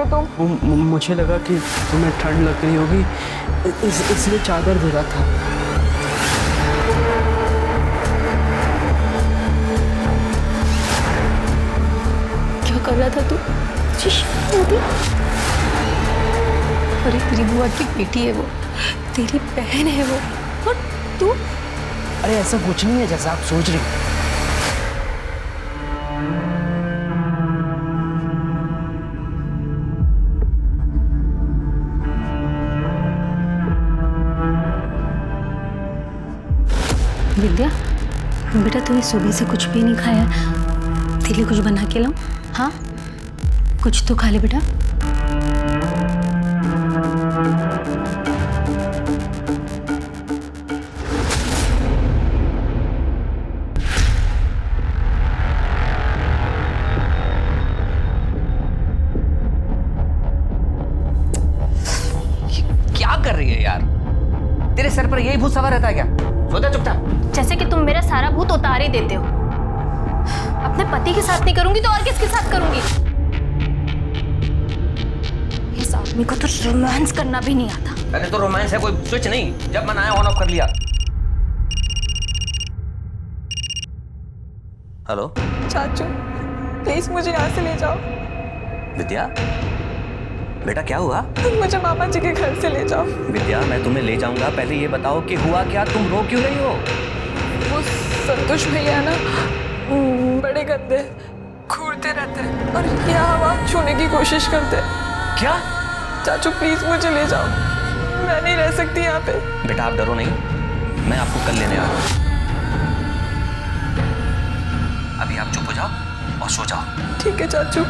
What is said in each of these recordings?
तुम? मुझे लगा कि तुम्हें ठंड लग रही होगी, इसलिए चादर भिगा था। क्या कर रहा था तू? अरे तेरी बुआ की बेटी है वो, तेरी बहन है वो, और तू? अरे ऐसा कुछ नहीं है जैसा आप सोच रही हो। विद्या बेटा, तूने सुबह से कुछ भी नहीं खाया, तेरे लिए कुछ बना के लाऊं? हाँ, कुछ तो खा ले बेटा। क्या कर रही है यार? तेरे सर पर यही भूत सवार रहता है क्या? सो जा चुपचाप। जैसे कि तुम मेरा सारा भूत उतार ही देते हो। अपने पति के साथ नहीं करूंगी तो और किसके साथ करूंगी? इस आदमी को तो रोमांस करना भी नहीं आता। अरे तो रोमांस है कोई स्विच नहीं, जब मन आया ऑन ऑफ कर लिया। हेलो चाचू, प्लीज मुझे यहाँ से ले जाओ। विद्या, बेटा क्या हुआ? मुझे मामा जी के घर से ले जाओ। विद्या, मैं तुम्हें ले जाऊंगा, पहले ये बताओ कि हुआ क्या, तुम रो क्यों रही हो? वो संतोष भैया ना बड़े गंदे, घूरते रहते और यहाँ वहाँ छूने की कोशिश करते। क्या? चाचू प्लीज मुझे ले जाओ, मैं नहीं रह सकती यहाँ पे। बेटा आप डरो नहीं, मैं आपको कल लेने आ रहा हूँ। अभी आप चुप हो जाओ और सो जाओ। ठीक है चाचू।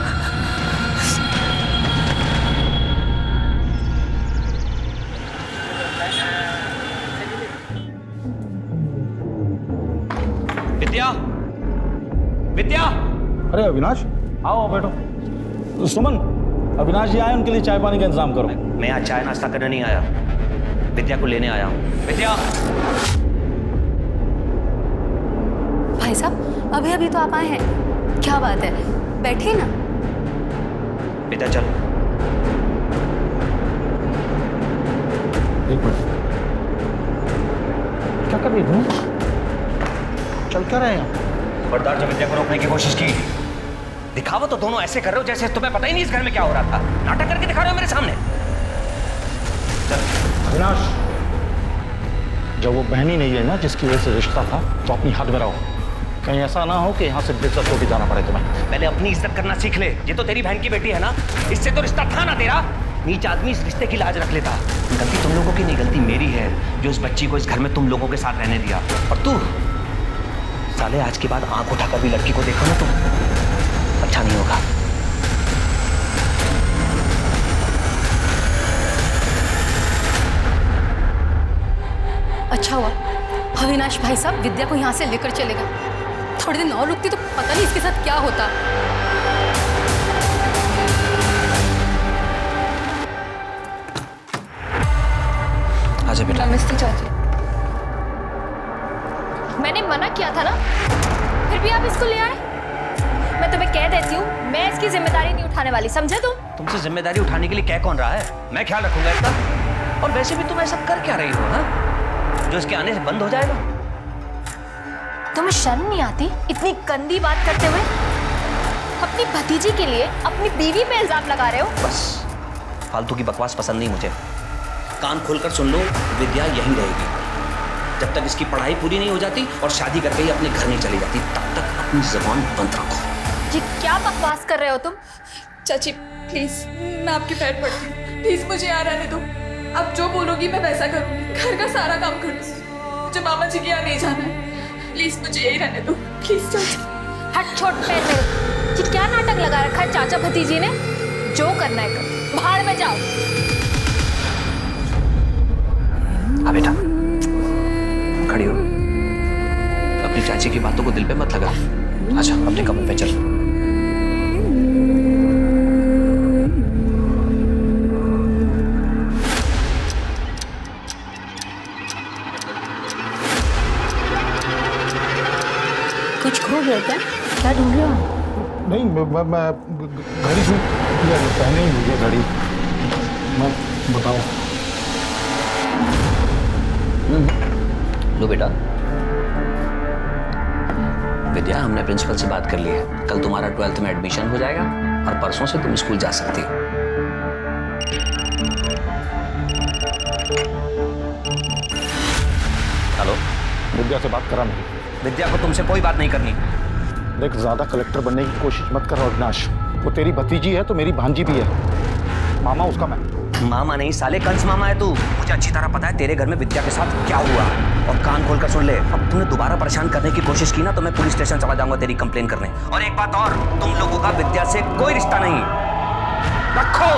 विद्या, विद्या! अरे अविनाश, आओ बैठो। सुमन, अविनाश जी आए, उनके लिए चाय पानी का इंतजाम करो। मैं आज चाय नाश्ता करने नहीं आया, विद्या को लेने आया हूँ। विद्या! भाई साहब, अभी अभी तो आप आए हैं, क्या बात है? बैठिए ना। विद्या चल। एक मिनट, क्या कर रही हो? चल क्या रहे हैं? बरदार, जब विद्या को रोकने की कोशिश की, दिखावा तो दोनों ऐसे कर रहे हो जैसे तुम्हें पता ही नहीं इस घर में क्या हो रहा था। नाटक करके दिखा रहे हो मेरे सामने। चल। अविनाश, जब वो बहन ही नहीं है ना जिसकी वजह से रिश्ता था, तो अपनी हद में रहो। कहीं ऐसा ना हो कि यहाँ से बेइज्जत होकर जाना पड़े तुम्हें। पहले अपनी इज्जत करना सीख ले। ये तो तेरी बहन की बेटी है ना, इससे तो रिश्ता था ना तेरा। नीच आदमी इस रिश्ते की लाज रख लेता। गलती तुम लोगों की नहीं, गलती मेरी है जो इस बच्ची को इस घर में तुम लोगों के साथ रहने दिया। और तू साले, आज के बाद आंख उठाकर भी लड़की को देखो ना तो अच्छा नहीं होगा। अच्छा हुआ अविनाश भाई साहब विद्या को यहाँ से लेकर चले गए। थोड़े दिन और रुकती तो पता नहीं इसके साथ क्या होता। आजा बेटा। नमस्ते चाची। मैंने मना किया था ना, फिर भी आप इसको ले आए। मैं तुम्हें कह देती हूँ, मैं इसकी जिम्मेदारी नहीं उठाने वाली, समझे तुम? तुमसे जिम्मेदारी उठाने के लिए कह कौन रहा है? मैं ख्याल रखूंगा इसका। और वैसे भी तुम ऐसा कर क्या रही हो, हाँ? जो इसके आने से बंद हो जाएगा। तुम्हें शर्म नहीं आती इतनी गंदी बात करते हुए? अपनी भतीजी के लिए अपनी बीवी पे इल्जाम लगा रहे हो। बस फालतू की बकवास पसंद नहीं मुझे। कान खोलकर सुन लो, विद्या यहीं रहेगी जब तक इसकी पढ़ाई पूरी नहीं हो जाती और शादी करके ही अपने घर नहीं चली जाती, तब तक अपनी जुबान बंद रखो। जी क्या बकवास कर रहे हो तुम? चाची प्लीज, मैं आपके पैर पड़ती हूँ, प्लीज मुझे यहाँ रहने दो। आप जो बोलोगी मैं वैसा करूँगी, घर का सारा काम करूँगी। मुझे मामा जी के यहाँ नहीं जाना है, प्लीज मुझे यही रहने दो, प्लीज चाची। हट छोड़ पैर मेरे। जी क्या नाटक लगा रखा है चाचा भतीजी ने? जो करना है करो, बाहर में जाओ। आ बेटा, खड़ी हो। अपनी चाची की बातों को दिल पे मत लगा। आजा अपने कमरे पे चल। कुछ खो गया क्या? क्या ढूंढ रहे हो? नहीं, मैं घर ही हूँ। बिटिया ने पहनी मुझे घड़ी, मैं बताओ। लो बेटा। विद्या, हमने प्रिंसिपल से बात कर ली है। कल तुम्हारा 12th में एडमिशन हो जाएगा और परसों से तुम स्कूल जा सकती हो। हेलो, विद्या से बात करा नहीं। विद्या को तुमसे कोई बात नहीं करनी। देख, ज्यादा कलेक्टर बनने की कोशिश मत कर अविनाश। वो तेरी भतीजी है तो मेरी भांजी भी है। मामा उसका मैं। मामा नहीं साले, कंस मामा है तू। मुझे अच्छी तरह पता है तेरे घर में विद्या के साथ क्या हुआ। और कान खोल कर सुन ले, अब तूने दोबारा परेशान करने की कोशिश की ना तो मैं पुलिस स्टेशन चला जाऊंगा तेरी कंप्लेन करने। और एक बात और, तुम लोगों का विद्या से कोई रिश्ता नहीं। रखो।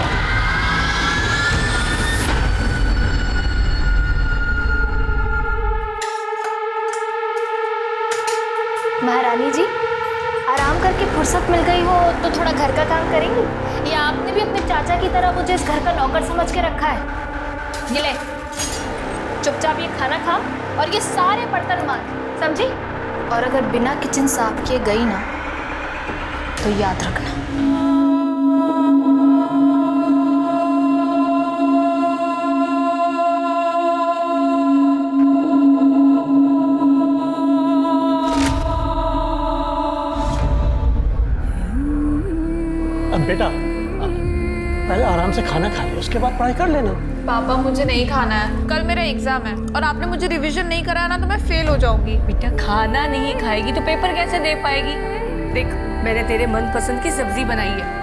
महारानी जी, आराम करके फुर्सत मिल गई हो तो थोड़ा घर का काम करेंगी, या आपने भी अपने चाचा की तरह मुझे इस घर का नौकर समझ के रखा है? ये ले, चुपचाप ये खाना खा और ये सारे बर्तन मांज, समझी? और अगर बिना किचन साफ किए गई ना तो याद रखना। अब बेटा पहले आराम से खाना खा ले, उसके बाद पढ़ाई कर लेना। पापा मुझे नहीं खाना है, कल मेरा एग्जाम है और आपने मुझे रिवीजन नहीं कराया ना तो मैं फेल हो जाऊंगी। बेटा खाना नहीं खाएगी तो पेपर कैसे दे पाएगी? देख, मैंने तेरे मनपसंद की सब्जी बनाई है।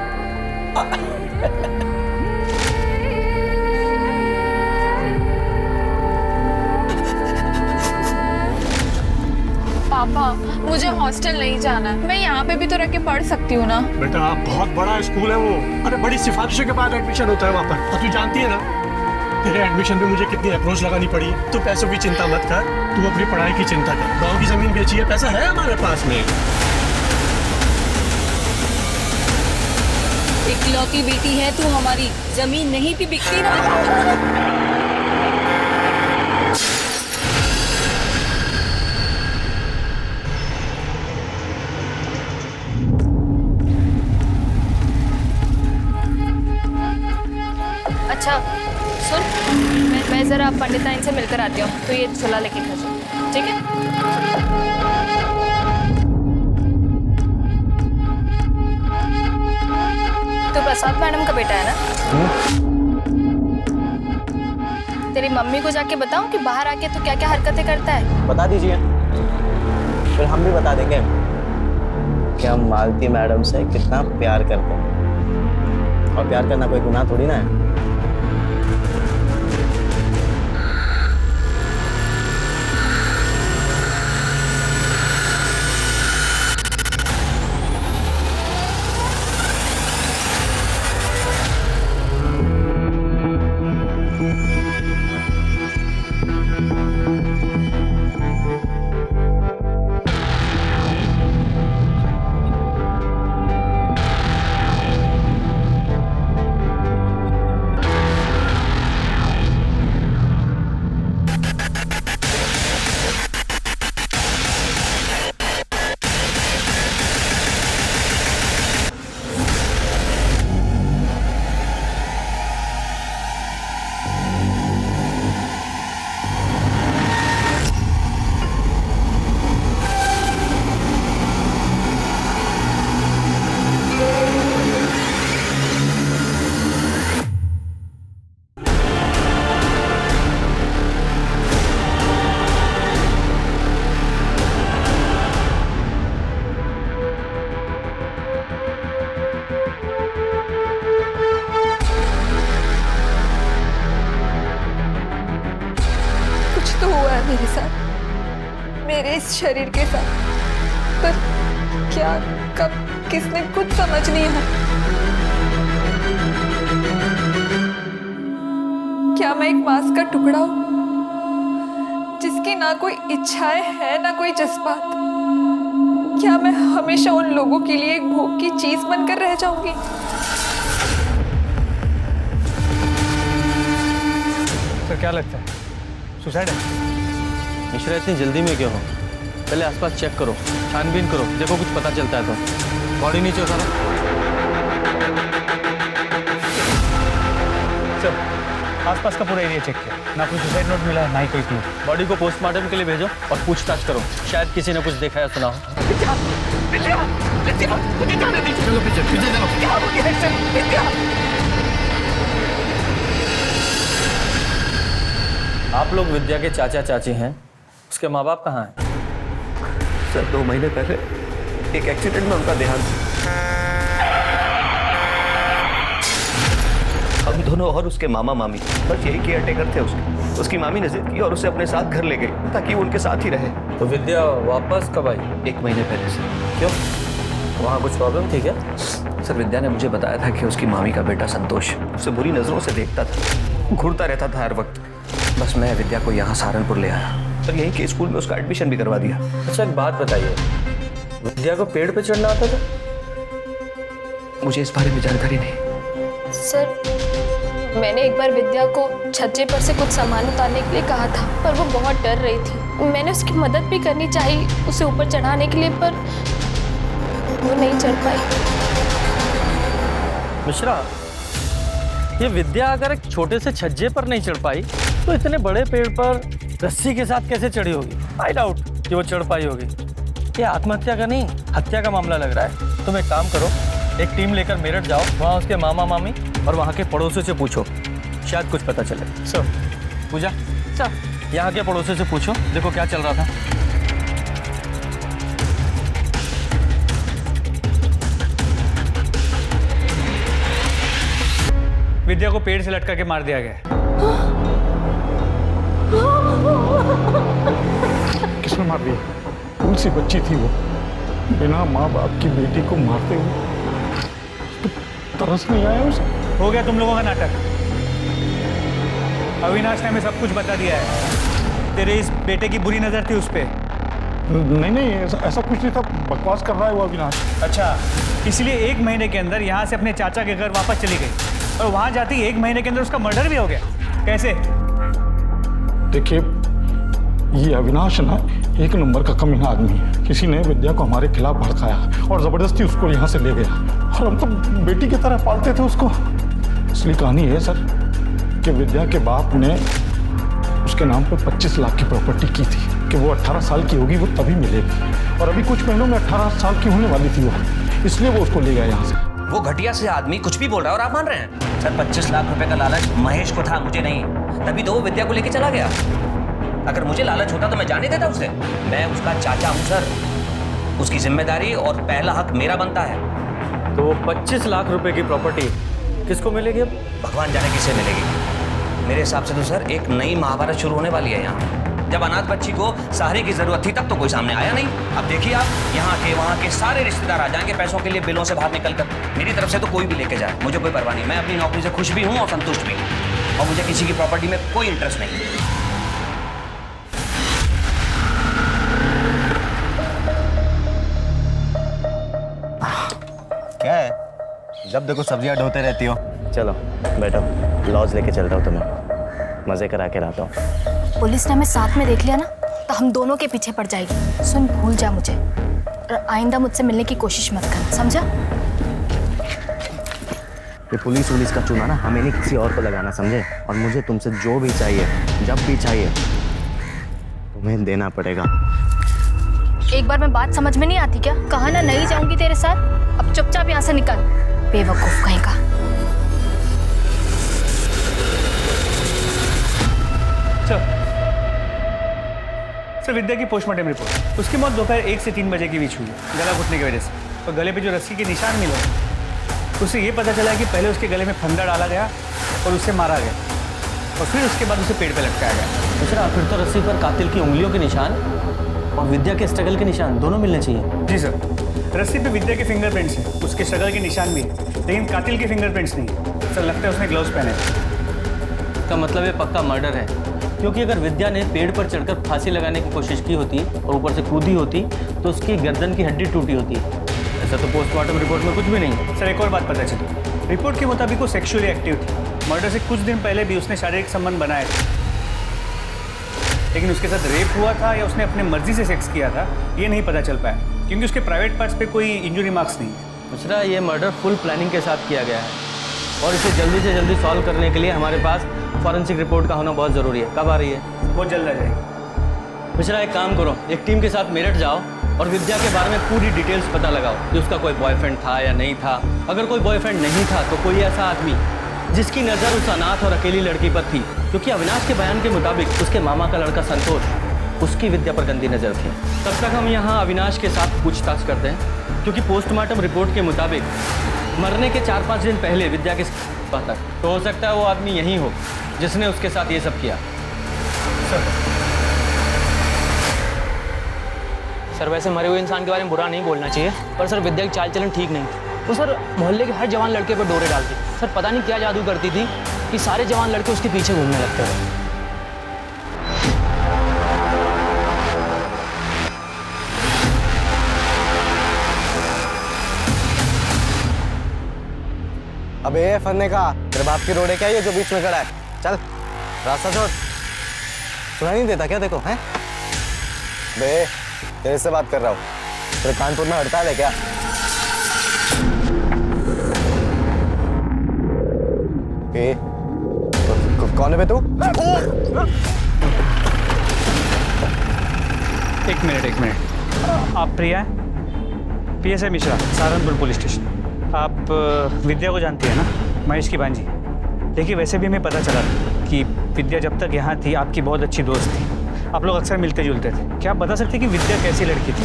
पापा मुझे हॉस्टल नहीं जाना है, मैं यहाँ पे भी तो रह के पढ़ सकती हूँ ना। बेटा बहुत बड़ा स्कूल है वो, अरे बड़ी सिफारिशों के बाद एडमिशन होता है वहाँ पर। और तू जानती है ना तेरे एडमिशन में मुझे कितनी अप्रोच लगानी पड़ी। तू पैसों की चिंता मत कर, तू अपनी पढ़ाई की चिंता कर। गाँव की जमीन बेची है, पैसा है हमारे पास में। इकलौती बेटी है तू हमारी, जमीन नहीं भी बिकती ना। अच्छा सुन, मैं जरा पंडिताइन से मिलकर आती हूँ, तो ये सुला लेके घर जा, ठीक है? तो प्रसाद मैडम का बेटा है ना? तेरी मम्मी को जाके बताऊं कि बाहर आके तू क्या क्या हरकतें करता है? बता दीजिए, फिर हम भी बता देंगे कि हम मालती मैडम से कितना प्यार करते हैं। और प्यार करना कोई गुनाह थोड़ी ना है। मेरे साथ, मेरे इस शरीर के साथ, पर क्या, कब, किसने, कुछ समझ नहीं आया। क्या मैं एक मांस का टुकड़ा हूं जिसकी ना कोई इच्छाएं है ना कोई जज्बात? क्या मैं हमेशा उन लोगों के लिए एक भोग की चीज बनकर रह जाऊंगी? तो क्या लगता है सुसाइड है? मिश्रा, इतनी जल्दी में क्यों हो? पहले आसपास चेक करो, छानबीन करो, देखो कुछ पता चलता है तो। बॉडी नीचे उतारो। आसपास का पूरा एरिया चेक किया, ना कोई सुसाइड नोट मिला है, ना ही कोई क्लू। बॉडी को पोस्टमार्टम के लिए भेजो और पूछताछ करो, शायद किसी ने कुछ देखा या सुना हो। चलो पीछे पीछे चलो। आप लोग विद्या के चाचा चाची हैं, उसके माँ बाप कहाँ हैं? सर 2 महीने पहले एक एक्सीडेंट में उनका देहांत। हम दोनों और उसके मामा मामी बस यही केयर टेकर थे उसके। उसकी मामी ने जिद की और उसे अपने साथ घर ले गई ताकि वो उनके साथ ही रहे। तो विद्या वापस कब आई? 1 महीने पहले से। क्यों, वहाँ कुछ प्रॉब्लम थी क्या? सर विद्या ने मुझे बताया था कि उसकी मामी का बेटा संतोष उसे बुरी नजरों से देखता था, घूरता रहता था हर वक्त। बस मैं विद्या को यहाँ सहारनपुर ले आया और यहीं के स्कूल में उसका एडमिशन भी करवा दिया। अच्छा एक बात बताइए, विद्या को पेड़ पे चढ़ना आता था? मुझे इस बारे में जानकारी नहीं। सर मैंने एक बार विद्या को छज्जे पर से कुछ सामान उतारने के लिए कहा था, पर वो बहुत डर रही थी। मैंने उसकी मदद भी करनी चाहिए उसे ऊपर चढ़ाने के लिए, पर वो नहीं चढ़ पाई। मिश्रा, ये विद्या अगर एक छोटे से छज्जे पर नहीं चढ़ पाई तो इतने बड़े पेड़ पर रस्सी के साथ कैसे चढ़ी होगी? आई डाउट कि वो चढ़ पाई होगी। ये आत्महत्या का नहीं, हत्या का मामला लग रहा है। तुम एक काम करो, एक टीम लेकर मेरठ जाओ, वहाँ उसके मामा मामी और वहाँ के पड़ोसियों से पूछो, शायद कुछ पता चले। सर पूजा, सर यहाँ के पड़ोसियों से पूछो, देखो क्या चल रहा था। विद्या को पेड़ से लटका के मार दिया गया। किसने मार दी? कौन सी बच्ची थी वो, बिना माँ बाप की बेटी को मारते हुए? तो तरस नहीं आया उसे? हो गया तुम लोगों का नाटक। अविनाश ने हमें सब कुछ बता दिया है। तेरे इस बेटे की बुरी नजर थी उस पे। नहीं ऐसा कुछ नहीं था, बकवास कर रहा है वो अविनाश। अच्छा, इसलिए 1 महीने के अंदर यहाँ से अपने चाचा के घर वापस चली गई और वहाँ जाती 1 महीने के अंदर उसका मर्डर भी हो गया। कैसे? देखिए, ये अविनाश ना एक नंबर का कमीना आदमी है। किसी ने विद्या को हमारे खिलाफ भड़काया और जबरदस्ती उसको यहाँ से ले गया, और हम तो बेटी की तरह पालते थे उसको। असली कहानी है सर कि विद्या के बाप ने उसके नाम पे 25 लाख की प्रॉपर्टी की थी कि वो 18 साल की होगी वो तभी मिलेगी, और अभी कुछ महीनों में 18 साल की होने वाली थी वो, इसलिए वो उसको ले गया यहाँ से। वो घटिया से आदमी कुछ भी बोल रहा है और आप मान रहे हैं? सर 25 लाख रुपए का लालच महेश को था, मुझे नहीं। तभी तो वो विद्या को लेके चला गया। अगर मुझे लालच होता तो मैं जाने देता उसे। मैं उसका चाचा हूँ सर, उसकी जिम्मेदारी और पहला हक मेरा बनता है। तो वो 25 लाख रुपए की प्रॉपर्टी किसको मिलेगी अब? भगवान जाने किसे मिलेगी। मेरे हिसाब से तो सर एक नई महाभारत शुरू होने वाली है यहाँ। जब अनाथ बच्ची को सहारे की जरूरत थी तब तो कोई सामने आया नहीं। अब देखिए आप, यहाँ के वहाँ के सारे रिश्तेदार आ जाएंगे पैसों के लिए बिलों से बाहर निकल कर। मेरी तरफ से तो कोई भी लेके जाए, मुझे कोई परवाह नहीं। मैं अपनी नौकरी से खुश भी हूँ और संतुष्ट भी हूँ, और मुझे किसी की प्रॉपर्टी में कोई इंटरेस्ट नहीं। क्या है, जब देखो सब्जियां ढोते रहती हो? चलो बैठो, लॉज लेके चल रहा हूँ तुम्हें, मजे करा के रहता हूँ। पुलिस ने हमें साथ में देख लिया ना तो हम दोनों के पीछे पड़ जाएगी। सुन, भूल जा मुझे और आइंदा मुझसे मिलने की कोशिश मत कर, समझा? ये पुलिस का चूना ना हमें नहीं किसी और को लगाना, समझे? और मुझे तुमसे जो भी चाहिए, जब भी चाहिए, तुम्हें देना पड़ेगा। एक बार मैं बात समझ में नहीं आती क्या? कहा ना नहीं जाऊंगी तेरे साथ, अब चुपचाप यहाँ से निकल, बेवकूफ कहीं का। सर विद्या की पोस्टमार्टम रिपोर्ट, उसकी मौत दोपहर 1 से 3 बजे के बीच हुई है, गला घुटने की वजह से। और गले पे जो रस्सी के निशान मिले, उससे ये पता चला कि पहले उसके गले में फंदा डाला गया और उसे मारा गया, और फिर उसके बाद उसे पेड़ पे लटकाया गया। दूसरा, फिर तो रस्सी पर कातिल की उंगलियों के निशान और विद्या के स्ट्रगल के निशान दोनों मिलने चाहिए। जी सर, रस्सी पे विद्या के फिंगरप्रिंट्स हैं, उसके स्ट्रगल के निशान भी हैं, लेकिन कातिल के फिंगरप्रिंट्स नहीं। सर लगता है उसने ग्लव्स पहने थे। इसका मतलब ये पक्का मर्डर है, क्योंकि अगर विद्या ने पेड़ पर चढ़कर फांसी लगाने की कोशिश की होती और ऊपर से कूदी होती तो उसकी गर्दन की हड्डी टूटी होती। ऐसा तो पोस्टमार्टम रिपोर्ट में कुछ भी नहीं है। सर एक और बात पता चली, रिपोर्ट के मुताबिक वो सेक्सुअली एक्टिव थी। मर्डर से कुछ दिन पहले भी उसने शारीरिक संबंध बनाए थे, लेकिन उसके साथ रेप हुआ था या उसने अपने मर्जी से सेक्स किया था ये नहीं पता चल पाया, क्योंकि उसके प्राइवेट पार्ट्स पे कोई इंजुरी मार्क्स नहीं है। दूसरा, ये मर्डर फुल प्लानिंग के साथ किया गया है। और इसे जल्दी से जल्दी सॉल्व करने के लिए हमारे पास फॉरेंसिक रिपोर्ट का होना बहुत ज़रूरी है। कब आ रही है? बहुत जल्द आ जाएगी। मिश्रा, एक काम करो, एक टीम के साथ मेरठ जाओ और विद्या के बारे में पूरी डिटेल्स पता लगाओ कि उसका कोई बॉयफ्रेंड था या नहीं था। अगर कोई बॉयफ्रेंड नहीं था तो कोई ऐसा आदमी जिसकी नज़र उस अनाथ और अकेली लड़की पर थी, क्योंकि अविनाश के बयान के मुताबिक उसके मामा का लड़का संतोष उसकी विद्या पर गंदी नज़र थी। तब तक हम यहाँ अविनाश के साथ पूछताछ करते हैं, क्योंकि पोस्टमार्टम रिपोर्ट के मुताबिक मरने के 4-5 दिन पहले विद्या के तक तो हो सकता है वो आदमी यही हो जिसने उसके साथ ये सब किया। सर वैसे मरे हुए इंसान के बारे में बुरा नहीं बोलना चाहिए, पर सर विद्या की चाल चलन ठीक नहीं थी। वो सर मोहल्ले के हर जवान लड़के पर डोरे डालती। सर पता नहीं क्या जादू करती थी कि सारे जवान लड़के उसके पीछे घूमने लगते थे। अबे फरने का तेरे बाप की रोड है क्या ये जो बीच में खड़ा है? चल रास्ता छोड़। सुनाई नहीं देता क्या? देखो हैं बे, तेरे से बात कर रहा हूँ। तेरे कानपुर में हड़ताल है क्या? कौन है बे तू? एक मिनट। आप प्रिया PSI Mishra, Saharanpur police station. आप विद्या को जानती है ना, महेश की भांजी? देखिए वैसे भी हमें पता चला कि विद्या जब तक यहाँ थी आपकी बहुत अच्छी दोस्त थी, आप लोग अक्सर मिलते जुलते थे। क्या आप बता सकते हैं कि विद्या कैसी लड़की थी?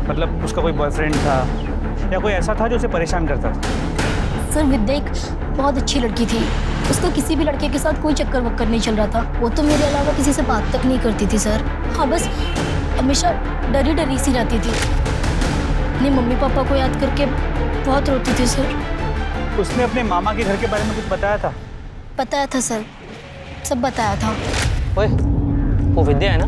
मतलब उसका कोई बॉयफ्रेंड था या कोई ऐसा था जो उसे परेशान करता था? सर विद्या एक बहुत अच्छी लड़की थी, उसका किसी भी लड़के के साथ कोई चक्कर वक्कर नहीं चल रहा था। वो तो मेरे अलावा किसी से बात तक नहीं करती थी सर। हाँ बस हमेशा डरी डरी सी रहती थी, अपने मम्मी पापा को याद करके बहुत रोती थी सर। उसने अपने मामा के घर के बारे में कुछ बताया था? बताया था सर, सब बताया था। ओए वो विद्या है ना,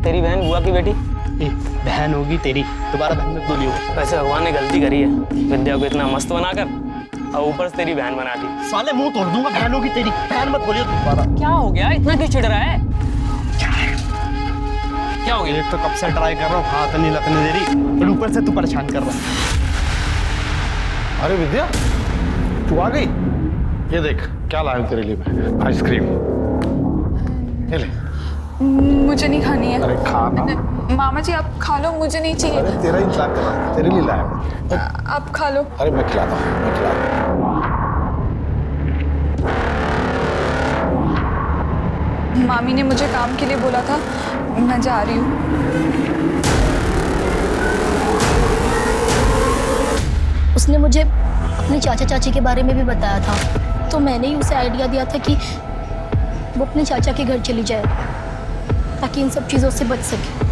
तेरी बहन बुआ की बेटी? बहन होगी तेरी, दोबारा बहन मत बोलियो। वैसे भगवान ने गलती करी है, विद्या को इतना मस्त बनाकर और ऊपर से तेरी बहन बना दी। साले मुंह तोड़ दूंगा, बहन होगी तेरी, बहन मत बोलियो दोबारा। क्या हो गया, इतना क्यों चिढ़ रहा है? क्या हो गया? एक तो कब से ट्राई कर रहा हूँ, हाथ नहीं लगने दे रही, और ऊपर से तू परेशान कर रहा है। अरे विद्या, तू आ गई? ये देख क्या लाया हूं तेरे लिए मैं, आइसक्रीम। ये ले। मुझे नहीं खानी है। अरे खा ना। मामा जी आप खा लो, मुझे नहीं चाहिए। अरे तेरा इंतजार कर रहा हूं, तेरे लिए लाया हूं। आप खा लो। अरे मैं खिलाता हूँ, मैं खिलाता हूँ। मामी ने मुझे काम के लिए बोला था, मैं जा रही हूँ। उसने मुझे अपने चाचा चाची के बारे में भी बताया था, तो मैंने ही उसे आइडिया दिया था कि वो अपने चाचा के घर चली जाए ताकि इन सब चीज़ों से बच सके।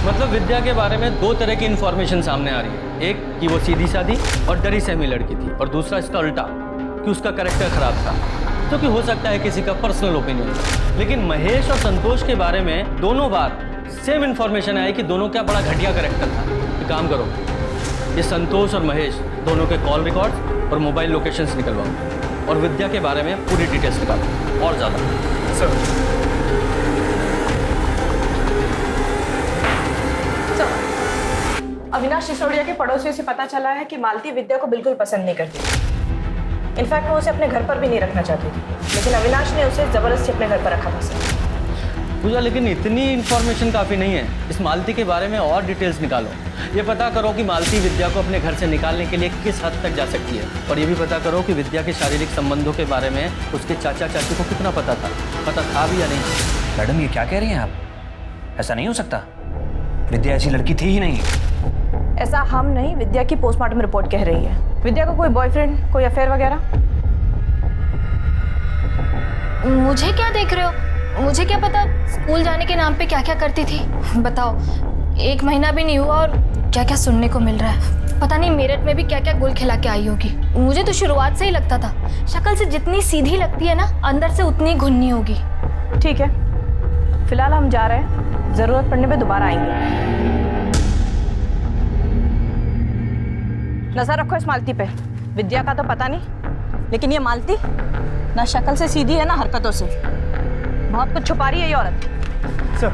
मतलब विद्या के बारे में 2 तरह की इन्फॉर्मेशन सामने आ रही है। एक कि वो सीधी सादी और डरी सहमी लड़की थी, और दूसरा इसका उल्टा कि उसका कैरेक्टर खराब था, जो कि हो सकता है किसी का पर्सनल ओपिनियन। लेकिन महेश और संतोष के बारे में दोनों बार सेम इन्फॉर्मेशन आई कि दोनों का बड़ा घटिया कैरेक्टर था। एक काम करो, ये संतोष और महेश दोनों के कॉल रिकॉर्ड्स और मोबाइल लोकेशंस निकलवाओ और विद्या के बारे में पूरी डिटेल्स निकालो और ज़्यादा। सर अविनाश सिसोदिया के पड़ोसियों से पता चला है कि मालती विद्या को बिल्कुल पसंद नहीं करती। इनफैक्ट वो उसे अपने घर पर भी नहीं रखना चाहती थी, लेकिन अविनाश ने उसे जबरदस्ती अपने घर पर रखा था सर। पूजा, लेकिन इतनी इन्फॉर्मेशन काफ़ी नहीं है। इस मालती के बारे में और डिटेल्स निकालो। ये पता करो कि मालती विद्या को अपने घर से निकालने के लिए किस हद तक जा सकती है, और ये भी पता करो कि विद्या के शारीरिक संबंधों के बारे में उसके चाचा चाची को कितना पता था भी या नहीं। मैडम ये क्या कह रही हैं आप? ऐसा नहीं हो सकता, विद्या ऐसी लड़की थी ही नहीं। ऐसा हम नहीं, विद्या की पोस्टमार्टम रिपोर्ट कह रही है। विद्या को कोई बॉयफ्रेंड, कोई अफेयर वगैरह? मुझे क्या देख रहे हो? मुझे क्या पता स्कूल जाने के नाम पे क्या क्या करती थी। बताओ, 1 महीना भी नहीं हुआ और क्या क्या सुनने को मिल रहा है। पता नहीं मेरठ में भी क्या क्या गुल खिला के आई होगी। मुझे तो शुरुआत से ही लगता था, शक्ल से जितनी सीधी लगती है ना, अंदर से उतनी घुन्नी होगी। ठीक है, फिलहाल हम जा रहे हैं, जरूरत पड़ने पे दोबारा आएंगे। नजर रखो इस मालती पे। विद्या का तो पता नहीं, लेकिन ये मालती ना शक्ल से सीधी है ना हरकतों से, बहुत कुछ छुपा रही है ये औरत। सर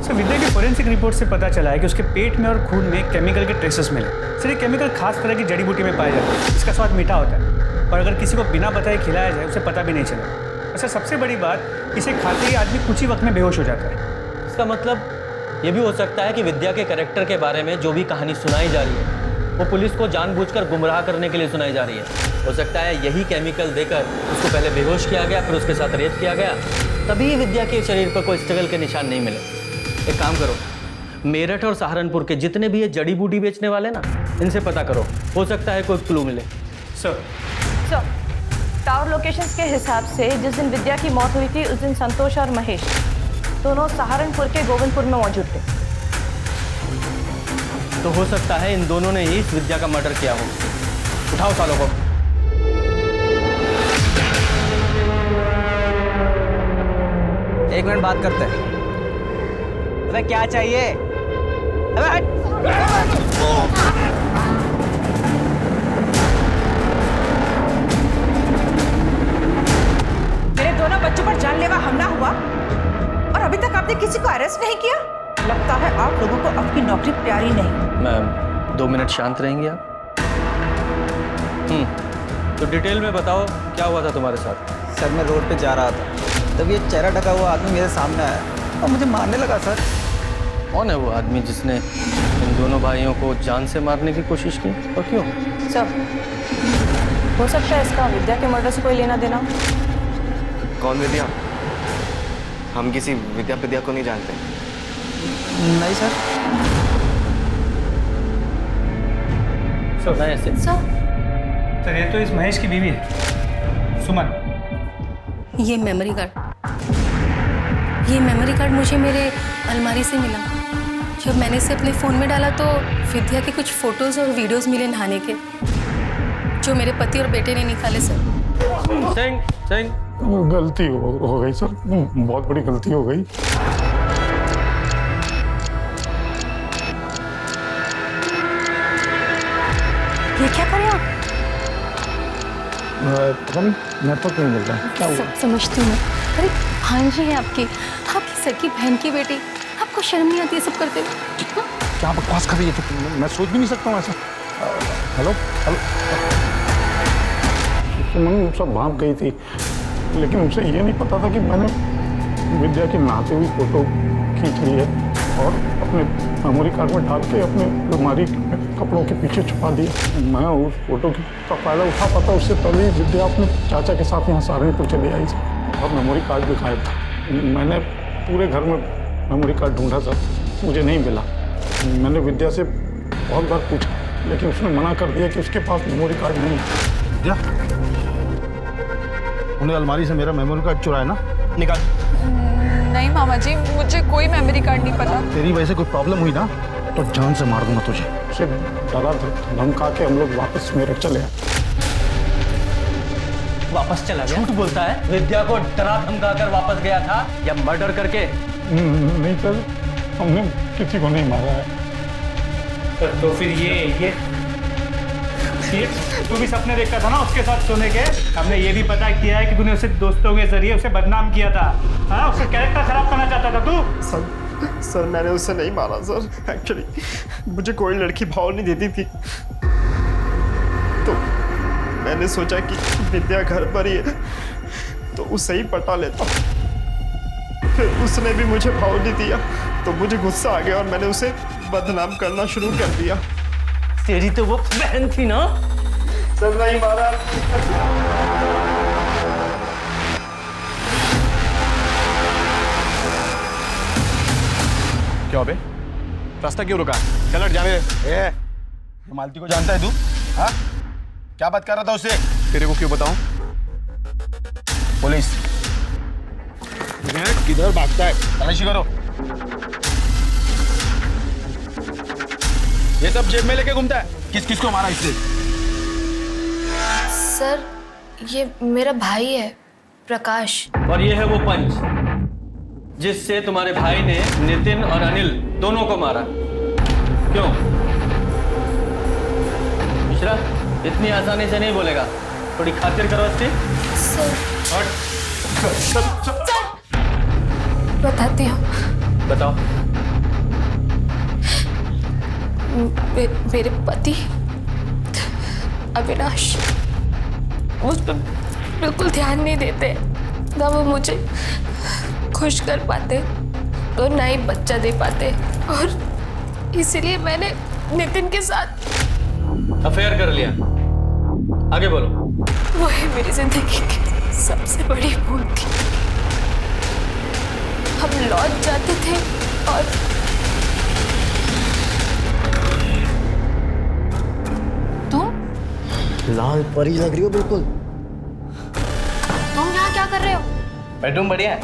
सर विद्या की फोरेंसिक रिपोर्ट से पता चला है कि उसके पेट में और खून में केमिकल के ट्रेसेस मिले। सर ये केमिकल खास तरह की जड़ी बूटी में पाए जाते हैं, इसका स्वाद मीठा होता है और अगर किसी को बिना बताए खिलाया जाए उसे पता भी नहीं चला। और सर सबसे बड़ी बात, इसे खाते ही आदमी कुछ ही वक्त में बेहोश हो जाता है। इसका मतलब ये भी हो सकता है कि विद्या के कैरेक्टर के बारे में जो भी कहानी सुनाई जा रही है वो पुलिस को जानबूझकर गुमराह करने के लिए सुनाई जा रही है। हो सकता है यही केमिकल देकर उसको पहले बेहोश किया गया, फिर उसके साथ रेप किया गया, तभी विद्या के शरीर पर कोई स्ट्रगल के निशान नहीं मिले। एक काम करो, मेरठ और सहारनपुर के जितने भी ये जड़ी बूटी बेचने वाले ना, इनसे पता करो, हो सकता है कोई क्लू मिले। सर टावर लोकेशंस के हिसाब से जिस दिन विद्या की मौत हुई थी उस दिन संतोष और महेश दोनों सहारनपुर के गोविंदपुर में मौजूद थे। तो हो सकता है इन दोनों ने ही इस विद्या का मर्डर किया हो। उठाओ सालों को। एक मिनट बात करते हैं। अबे क्या चाहिए? अबे हट! मेरे दोनों बच्चों पर जानलेवा हमला हुआ और अभी तक आपने किसी को अरेस्ट नहीं किया। लगता है आप लोगों को आपकी नौकरी प्यारी नहीं। मैम 2 मिनट शांत रहेंगी आप? तो डिटेल में बताओ क्या हुआ था तुम्हारे साथ? सर मैं रोड पे जा रहा था, तब ये चेहरा ढका हुआ आदमी मेरे सामने आया और मुझे मारने लगा। सर कौन है वो आदमी जिसने इन दोनों भाइयों को जान से मारने की कोशिश की और क्यों? सर हो सकता है इसका विद्या के मर्डर से कोई लेना देना। कौन विद्या? हम किसी विद्या को नहीं जानते। नहीं सर। सर ऐसे सर ये तो इस महेश की बीवी है सुमन। ये मेमोरी कार्ड मुझे मेरे अलमारी से मिला। जब मैंने इसे अपने फ़ोन में डाला तो विद्या के कुछ फ़ोटोज़ और वीडियोज़ मिले नहाने के, जो मेरे पति और बेटे ने निकाले। सर गलती हो गई सर, बहुत बड़ी गलती हो गई। ये क्या करें आप? पता नहीं, नेटवर्क नहीं मिल रहा है। क्या हुआ? समझती हूँ मैं। अरे भांजी है आपकी सर की बहन की बेटी, आपको शर्म नहीं आती ये सब करते हुए? क्या बकवास कर रही है? तो मैं सोच भी नहीं सकता हूँ ऐसा। हेलो हेलो, सुमन सब भाग गई थी, लेकिन उसे ये नहीं पता था कि मैंने विद्या की नहाते हुई फोटो खींच ली है और अपने मेमोरी कार्ड में डाल के अपने अलमारी कपड़ों के पीछे छुपा दिया। मैं उस फोटो का फायदा उठा पाता उससे पहले विद्या अपने चाचा के साथ यहाँ सहारनपुर चली आई थी और मेमोरी कार्ड भी गायब था। मैंने पूरे घर में मेमोरी कार्ड ढूंढा था, मुझे नहीं मिला। मैंने विद्या से बहुत बार पूछा, लेकिन उसने मना कर दिया कि उसके पास मेमोरी कार्ड नहीं है। विद्या, उन्हें अलमारी से मेरा मेमोरी कार्ड चुराया ना? निकाल। नहीं मामा जी, मुझे कोई मेमोरी कार्ड नहीं पता। तेरी वजह से कोई प्रॉब्लम हुई ना तो जान से मार दूंगा तुझे। उसे डरा धमका के हम लोग वापस मेरठ चले आए। वापस चला गया? झूठ बोलता है। विद्या को डरा धमका कर वापस गया था या मर्डर करके? नहीं सर, हमने किसी को नहीं मारा है। तो फिर ये तू भी सपने देखता था ना उसके साथ सोने के? हमने ये भी पता किया है कि तूने उसे दोस्तों के जरिए उसे बदनाम किया था। हाँ, उसका कैरेक्टर खराब करना चाहता था तू। सर मैंने उसे नहीं मारा सर। एक्चुअली मुझे कोई लड़की भाव नहीं देती थी, तो मैंने सोचा कि विद्या घर पर ही है तो उसे ही पटा लेता। फिर उसने भी मुझे भाव नहीं दिया तो मुझे गुस्सा आ गया और मैंने उसे बदनाम करना शुरू कर दिया। तेरी तो वो बहन थी ना? सर नहीं मारा। क्या बे? रास्ता क्यों रुका? चल हट जाने दे। मालती को जानता है तू? हाँ? क्या बात कर रहा था उससे? तेरे को क्यों बताऊं? पुलिस किधर भागता है? तलाशी करो। ये सब जेब में लेके घूमता है। किस किस को मारा इससे? सर ये मेरा भाई है प्रकाश। और ये है वो पंच जिससे तुम्हारे भाई ने नितिन और अनिल दोनों को मारा। क्यों? मिश्रा इतनी आसानी से नहीं बोलेगा, थोड़ी खातिर करो इसकी। सर बताती हूँ। बताओ। मेरे पति अविनाश मुझ पर बिल्कुल ध्यान नहीं देते, ना वो मुझे खुश कर पाते और ना ही बच्चा दे पाते, और इसीलिए मैंने नितिन के साथ अफेयर कर लिया। आगे बोलो। वो है मेरी जिंदगी की सबसे बड़ी भूल थी। हम लौट जाते थे और लाल परी लग रही हो बिल्कुल। तुम यहाँ क्या कर रहे हो? बेडरूम बढ़िया है।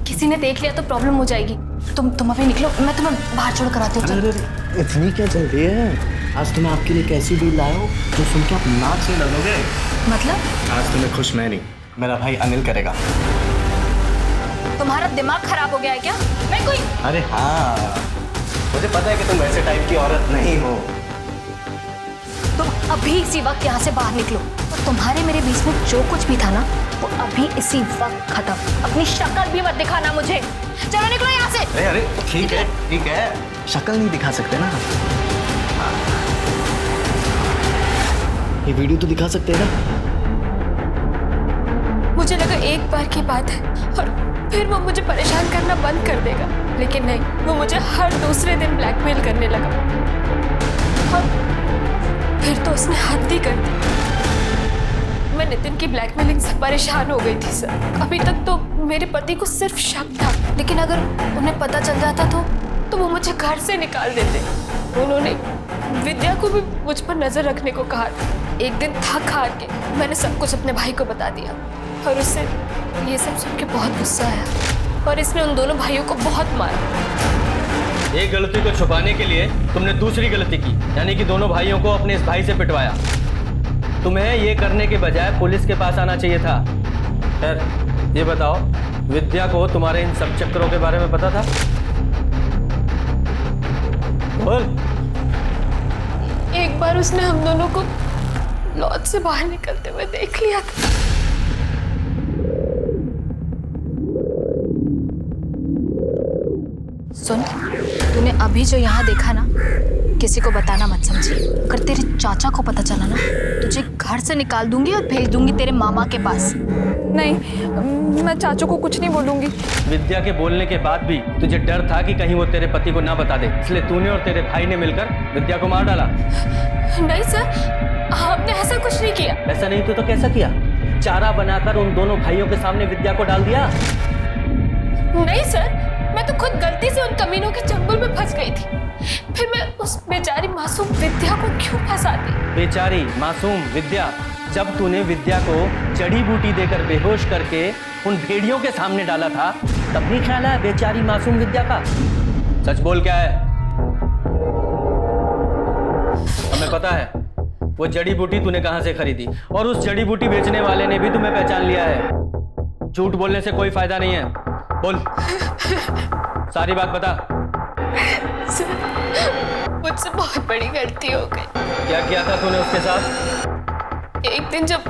किसी ने देख लिया तो प्रॉब्लम हो जाएगी। तुम अभी निकलो, मैं तुम्हें बाहर छोड़ कर आती हूँ। चलो। इतनी क्या जल्दी है? आज तुम्हें आपके लिए कैसी डील लाया हो तो सुन के आप नाच नहीं लगोगे। मतलब? आज तुम्हें खुश मैं नहीं, मेरा भाई अनिल करेगा। तुम्हारा दिमाग खराब हो गया है क्या? मैं कोई अरे हाँ, मुझे पता है कि तुम वैसे टाइप की औरत नहीं हो। तुम अभी इसी वक्त यहाँ से बाहर निकलो, और तुम्हारे मेरे बीच में जो कुछ भी था ना वो अभी इसी वक्त खत्म। अपनी शक्ल भी मत दिखाना मुझे। चलो निकलो यहाँ से। अरे अरे ठीक है, शक्ल नहीं दिखा सकते ना। ये वीडियो तो दिखा सकते हैं ना। मुझे लगा एक बार की बात है और फिर वो मुझे परेशान करना बंद कर देगा, लेकिन नहीं, वो मुझे हर दूसरे दिन ब्लैकमेल करने लगा और फिर तो उसने हद ही कर दी। मैं नितिन की ब्लैकमेलिंग से परेशान हो गई थी सर। अभी तक तो मेरे पति को सिर्फ शक था, लेकिन अगर उन्हें पता चल जाता तो वो मुझे घर से निकाल देते। उन्होंने विद्या को भी मुझ पर नजर रखने को कहा। एक दिन थक हार के मैंने सब कुछ अपने भाई को बता दिया और उससे ये सब सुन के बहुत गुस्सा आया और इसने उन दोनों भाइयों को बहुत मारा। एक गलती को छुपाने के लिए तुमने दूसरी गलती की, यानी कि दोनों भाइयों को अपने इस भाई से पिटवाया। तुम्हें ये करने के बजाय पुलिस के पास आना चाहिए था। खैर, ये बताओ, विद्या को तुम्हारे इन सब चक्करों के बारे में पता था? बोल। एक बार उसने हम दोनों को लॉज से बाहर निकलते हुए देख लिया था। सुन, तूने अभी जो यहाँ देखा ना, किसी को बताना मत समझी। अगर तेरे चाचा को पता चला ना, तुझे घर से निकाल दूंगी और भेज दूंगी तेरे मामा के पास। नहीं, मैं चाचू को कुछ नहीं बोलूंगी। विद्या के बोलने के बाद भी तुझे डर था कि कहीं वो तेरे पति को ना बता दे, इसलिए तूने और तेरे भाई ने मिलकर विद्या को मार डाला। नहीं सर, हमने ऐसा कुछ नहीं किया। ऐसा नहीं तो कैसा किया? चारा बनाकर उन दोनों भाइयों के सामने विद्या को डाल दिया। नहीं सर, मैं तो खुद गलती से उन कमीनों के चंगुल में फंस गई थी। फिर मैं उस बेचारी मासूम विद्या को क्यों फंसाती? बेचारी मासूम विद्या? जब तूने विद्या को जड़ी बूटी देकर बेहोश करके उन भेड़ियों के सामने डाला था, तब नहीं ख्याल आया बेचारी मासूम विद्या का? सच बोल, क्या है? हमें पता है वो जड़ी बूटी तूने कहां से खरीदी, और उस जड़ी बूटी बेचने वाले ने भी तुम्हें पहचान लिया है। झूठ बोलने से कोई फायदा नहीं है। बोल, सारी बात बता। मुझसे बहुत बड़ी गलती हो गई। क्या किया था तूने उसके साथ? एक दिन जब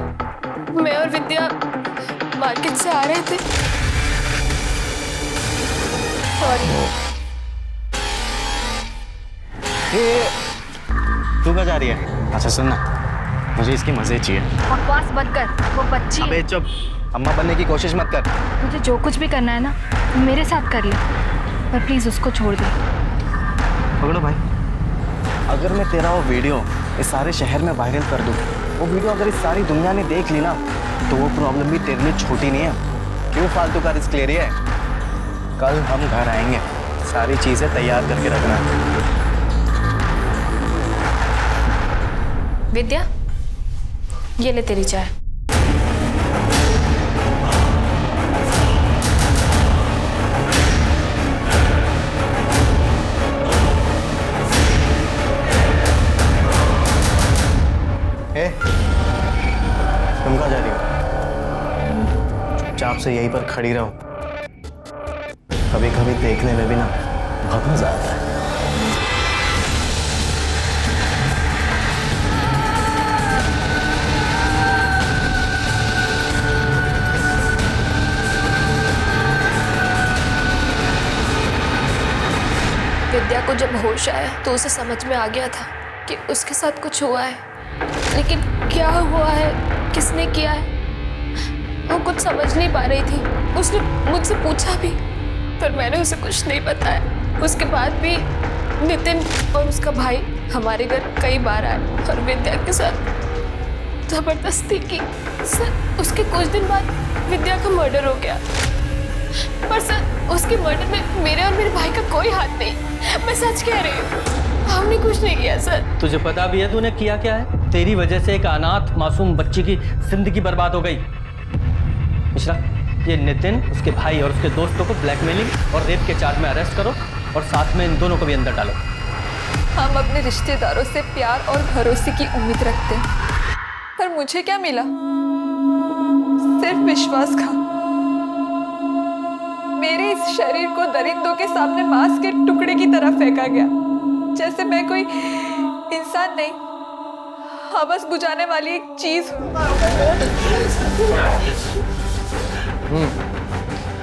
मैं और विद्या मार्केट से आ रहे थे, सॉरी। तू कहाँ जा रही है? अच्छा सुन ना, मुझे इसकी मजे चाहिए। बकवास बंद कर, वो बच्ची। अबे चुप, अम्मा बनने की कोशिश मत कर। तुझे जो कुछ भी करना है ना, मेरे साथ कर ले, पर प्लीज उसको छोड़ दे। पकड़ो भाई। अगर मैं तेरा वो वीडियो इस सारे शहर में वायरल कर दूं, वो वीडियो अगर इस सारी दुनिया ने देख ली ना, तो वो प्रॉब्लम भी तेरे लिए छोटी नहीं है। क्यों फालतू का रिस्क ले रही है? कल हम घर आएंगे, सारी चीजें तैयार करके रखना। विद्या, ये ले तेरी चाय। तुम कहाँ जा रही हो? चुपचाप से यहीं पर खड़ी रहो। कभी कभी देखने में भी ना बहुत मजा आता है। विद्या को जब होश आया तो उसे समझ में आ गया था कि उसके साथ कुछ हुआ है, लेकिन क्या हुआ है, किसने किया है, वो कुछ समझ नहीं पा रही थी। उसने मुझसे पूछा भी, पर मैंने उसे कुछ नहीं बताया। उसके बाद भी नितिन और उसका भाई हमारे घर कई बार आए और विद्या के साथ जबरदस्ती की। सर, उसके कुछ दिन बाद विद्या का मर्डर हो गया, पर सर उसके मर्डर में मेरे और मेरे भाई का कोई हाथ नहीं। मैं सच कह रही हूँ, हमने कुछ नहीं किया सर। तुझे पता भी है तूने किया क्या है? तेरी वजह से एक अनाथ मासूम बच्ची की जिंदगी बर्बाद हो गई। मिश्रा, ये नितिन, उसके भाई और उसके दोस्तों को ब्लैकमेलिंग और रेप के चार्ज में अरेस्ट करो और साथ में इन दोनों को भी अंदर डालो। हम अपने रिश्तेदारों से प्यार और भरोसे की उम्मीद रखते हैं, पर मुझे क्या मिला? सिर्फ विश्वासघात। मेरे इस शरीर को दरिंदों के सामने मांस के टुकड़े की तरह फेंका गया, जैसे मैं कोई इंसान नहीं, हवस बुझाने वाली एक चीज हूँ।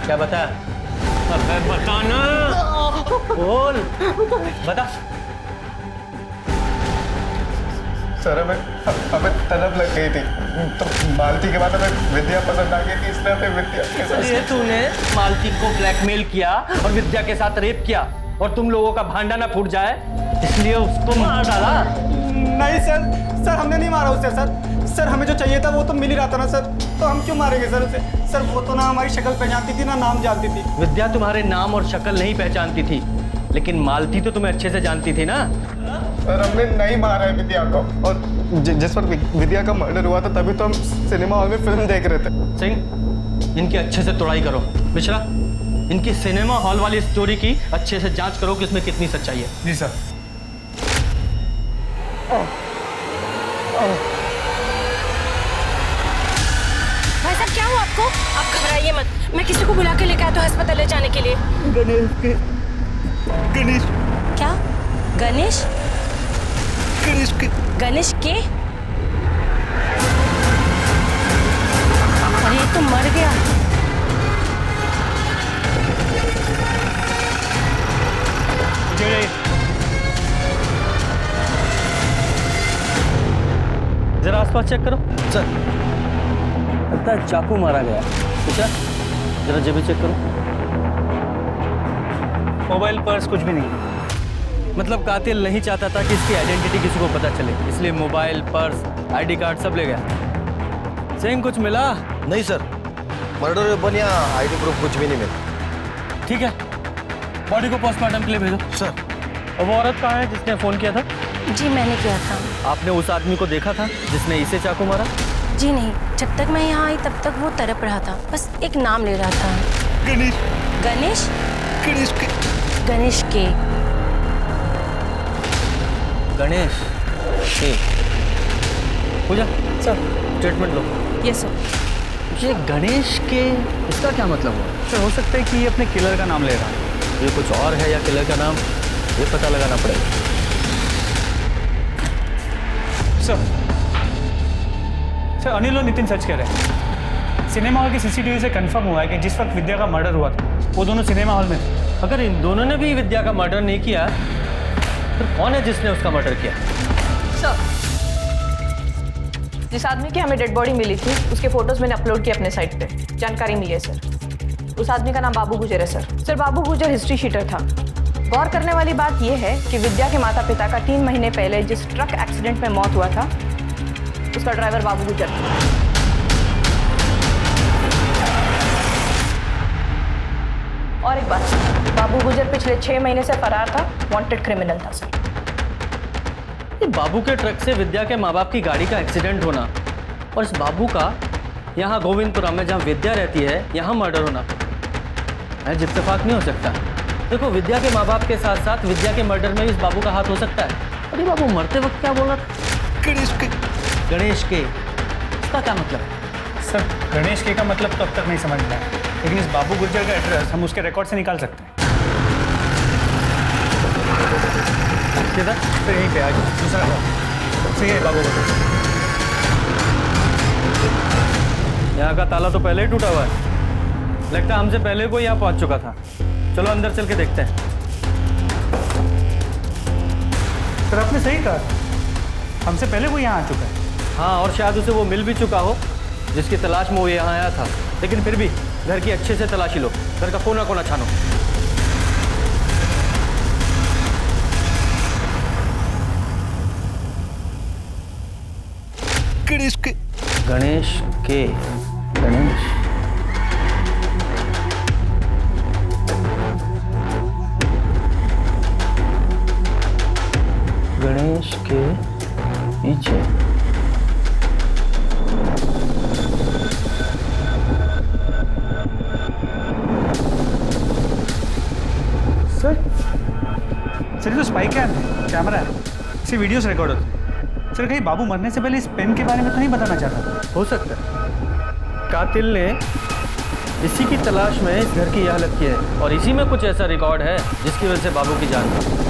क्या बता? अबे बताना, बोल, बता। सर हमें तलब लग गई थी, तो मालती के बाद हमें विद्या पसंद आ गई थी, इसलिए हमें विद्या के साथ। ये तूने मालती को ब्लैकमेल किया और विद्या के साथ रेप किया और तुम लोगों का भांडा ना फूट जाए इसलिए उसको मार डाला। नहीं सर, हमने नहीं मारा उसे सर, हमें जो चाहिए था वो तो मिल ही रहा था ना सर, तो हम क्यों मारेंगे सर उसे? सर वो तो ना हमारी शक्ल पहचानती थी ना नाम जानती थी। विद्या तुम्हारे नाम और शक्ल नहीं पहचानती थी, लेकिन मालती तो तुम्हें अच्छे से जानती थी ना। सर हमने नहीं मारा है विद्या को, और जिस वक्त विद्या का मर्डर हुआ था तभी तो हम सिनेमा हॉल में फिल्म देख रहे थे। सिंह, इनकी अच्छे से तोड़ाई करो। मिश्रा, इनकी सिनेमा हॉल वाली स्टोरी की अच्छे से जांच करो कि इसमें कितनी सच्चाई है। जी सर। भाई साहब क्या हुआ आपको? आप घबराइए मत, मैं किसी को बुला के लेकर आया तो अस्पताल ले जाने के लिए। गणेश क्या? गणेश? गणेश के? अरे ये तो मर गया। जरा आसपास चेक करो। सर, लगता है चाकू मारा गया। अच्छा, जरा जेबी चेक करो। मोबाइल, पर्स, कुछ भी नहीं। मतलब कातिल नहीं चाहता था कि इसकी आइडेंटिटी किसी को पता चले, इसलिए मोबाइल, पर्स, आईडी कार्ड सब ले गया। सिंह, कुछ मिला? नहीं सर, मर्डर वेपन या आईडी प्रूफ कुछ भी नहीं मिला। ठीक है, बॉडी को पोस्टमार्टम के लिए भेजो। सर। और वो औरत कहाँ है जिसने फोन किया था? जी मैंने किया था। आपने उस आदमी को देखा था जिसने इसे चाकू मारा? जी नहीं, जब तक मैं यहाँ आई तब तक वो तड़प रहा था, बस एक नाम ले रहा था। गणेश। गणेश? गणेश के। गणेश के। गणेश के। पूजा सर, स्टेटमेंट लो। Yes sir. ये गणेश के, इसका क्या मतलब हुआ? सर, हो सकता है कि ये अपने किलर का नाम ले रहा है। ये कुछ और है या किलर का नाम, ये पता लगाना पड़ेगा। सर, अनिल और नितिन सच कह रहे हैं। सिनेमा हॉल की सीसीटीवी से कंफर्म हुआ है कि जिस वक्त विद्या का मर्डर हुआ था वो दोनों सिनेमा हॉल में थे। अगर इन दोनों ने भी विद्या का मर्डर नहीं किया तो कौन है जिसने उसका मर्डर किया? सर, जिस आदमी की हमें डेड बॉडी मिली थी उसके फोटोज मैंने अपलोड किए अपने साइट पे, जानकारी मिली है सर। उस आदमी का नाम बाबू गुजर है सर। सर, बाबू गुजर हिस्ट्री शीटर था। गौर करने वाली बात यह है कि विद्या के माता पिता का 3 महीने पहले जिस ट्रक एक्सीडेंट में मौत हुआ था उसका ड्राइवर बाबू गुजर था। और एक बात, बाबू गुजर पिछले 6 महीने से फरार था, वांटेड क्रिमिनल था सर। ये बाबू के ट्रक से विद्या के माँ बाप की गाड़ी का एक्सीडेंट होना और इस बाबू का यहाँ गोविंदपुरा में जहाँ विद्या रहती है यहाँ मर्डर होना है, इत्तेफाक नहीं हो सकता। देखो, विद्या के माँ बाप के साथ साथ विद्या के मर्डर में इस बाबू का हाथ हो सकता है। अरे बाबू मरते वक्त क्या बोल रहा था? गणेश के। गणेश के, इसका क्या मतलब? सर, गणेश के का मतलब तो अब तक नहीं समझ में आया, लेकिन इस बाबू गुर्जर का एड्रेस हम उसके रिकॉर्ड से निकाल सकते हैं। किधर? तो यहीं पे आज दूसरा सही है बाबू गुर्जर। यहाँ का ताला तो पहले ही टूटा हुआ है, लगता है हमसे पहले कोई यहाँ पहुँच चुका था। चलो अंदर चल के देखते हैं। सर आपने सही कहा, हमसे पहले वो यहाँ आ चुका है। हाँ, और शायद उसे वो मिल भी चुका हो जिसकी तलाश में वो यहाँ आया था। लेकिन फिर भी घर की अच्छे से तलाशी लो, घर का कोना कोना छानो। गणेश के गणेश के गणेश गणेश के पीछे। सर ये तो स्पाई कैमरा है, इससे वीडियोस रिकॉर्ड होती है। सर कहीं बाबू मरने से पहले इस पेन के बारे में तो नहीं बताना चाहता? हो सकता है कातिल ने इसी की तलाश में इस घर की यह हालत की है, और इसी में कुछ ऐसा रिकॉर्ड है जिसकी वजह से बाबू की जान गई।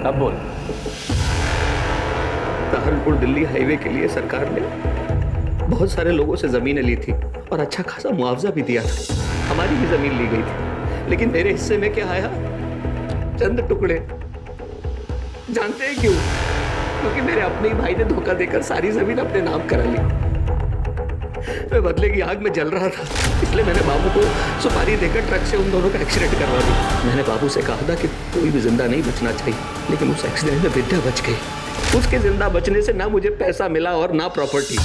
अब बोल। सहारनपुर दिल्ली हाईवे के लिए सरकार ने बहुत सारे लोगों से जमीनें ली थी और अच्छा खासा मुआवजा भी दिया था। हमारी भी जमीन ली गई थी, लेकिन मेरे हिस्से में क्या आया? चंद टुकड़े। जानते हैं क्यों? क्योंकि मेरे अपने ही भाई ने धोखा देकर सारी जमीन अपने नाम करा ली। मैं बदले की आग में जल रहा था, इसलिए मैंने बाबू को सुपारी देकर ट्रक से उन दोनों का एक्सीडेंट करवा दिया। मैंने बाबू से कहा था कि कोई भी जिंदा नहीं बचना चाहिए, लेकिन उस एक्सीडेंट में विद्या बच गई। उसके जिंदा बचने से ना मुझे पैसा मिला और ना प्रॉपर्टी,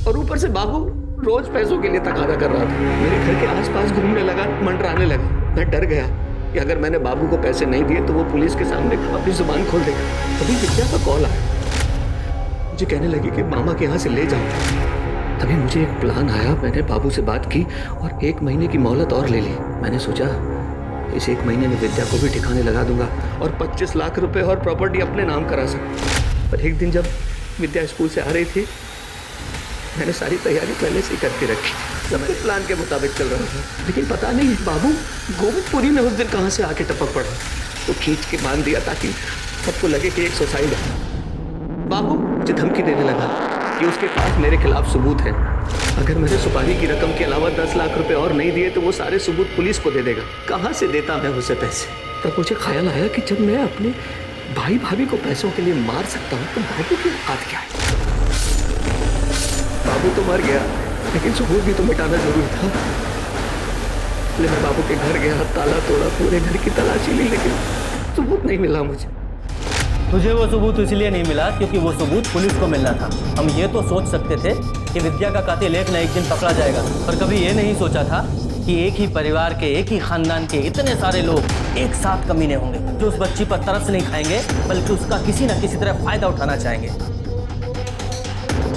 और ऊपर से बाबू रोज पैसों के लिए तकादा कर रहा था। मेरे घर के आसपास घूमने लगा, मंडराने लगा। मैं डर गया कि अगर मैंने बाबू को पैसे नहीं दिए तो वो पुलिस के सामने अपनी जुबान खोल देगा। तभी विद्या का कॉल आया, मुझे कहने लगी कि मामा के यहाँ से ले जाओ। तभी मुझे एक प्लान आया। मैंने बाबू से बात की और 1 महीने की मोहलत और ले ली। मैंने सोचा इस 1 महीने में विद्या को भी ठिकाने लगा दूंगा और 25 लाख रुपए और प्रॉपर्टी अपने नाम करा सकूं। पर एक दिन जब विद्या स्कूल से आ रही थी, मैंने सारी तैयारी पहले से ही करके रखी, सब कुछ प्लान के मुताबिक चल रहा था। लेकिन पता नहीं बाबू गोविंदपुरी में उस दिन कहाँ से आके टपक पड़ा, तो खींच के बांध दिया ताकि सबको लगे कि एक सुसाइड है। बाबू मुझे धमकी देने लगा कि उसके पास मेरे खिलाफ सबूत है। अगर मैंने सुपारी की रकम के अलावा 10 लाख रुपए और नहीं दिए तो वो सारे सबूत पुलिस को दे देगा। कहाँ से देता मैं उसे पैसे? तब मुझे ख्याल आया कि जब मैं अपने भाई भाभी को पैसों के लिए मार सकता हूँ तो बाबू की औकात क्या है? बाबू तो मर गया, लेकिन सबूत भी तो मिटाना जरूरी था। इसलिए मैं बाबू के घर गया, ताला तोड़ा, पूरे घर की तलाशी ली, लेकिन सबूत नहीं मिला मुझे। तुझे वो सबूत इसलिए नहीं मिला क्योंकि वो सबूत पुलिस को मिलना था। हम ये तो सोच सकते थे कि विद्या का कातिल एक न एक दिन पकड़ा जाएगा, पर कभी ये नहीं सोचा था कि एक ही परिवार के, एक ही खानदान के इतने सारे लोग एक साथ कमीने होंगे जो उस बच्ची पर तरस नहीं खाएंगे, बल्कि उसका किसी न किसी तरह फायदा उठाना चाहेंगे।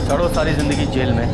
चढ़ो सारी जिंदगी जेल में,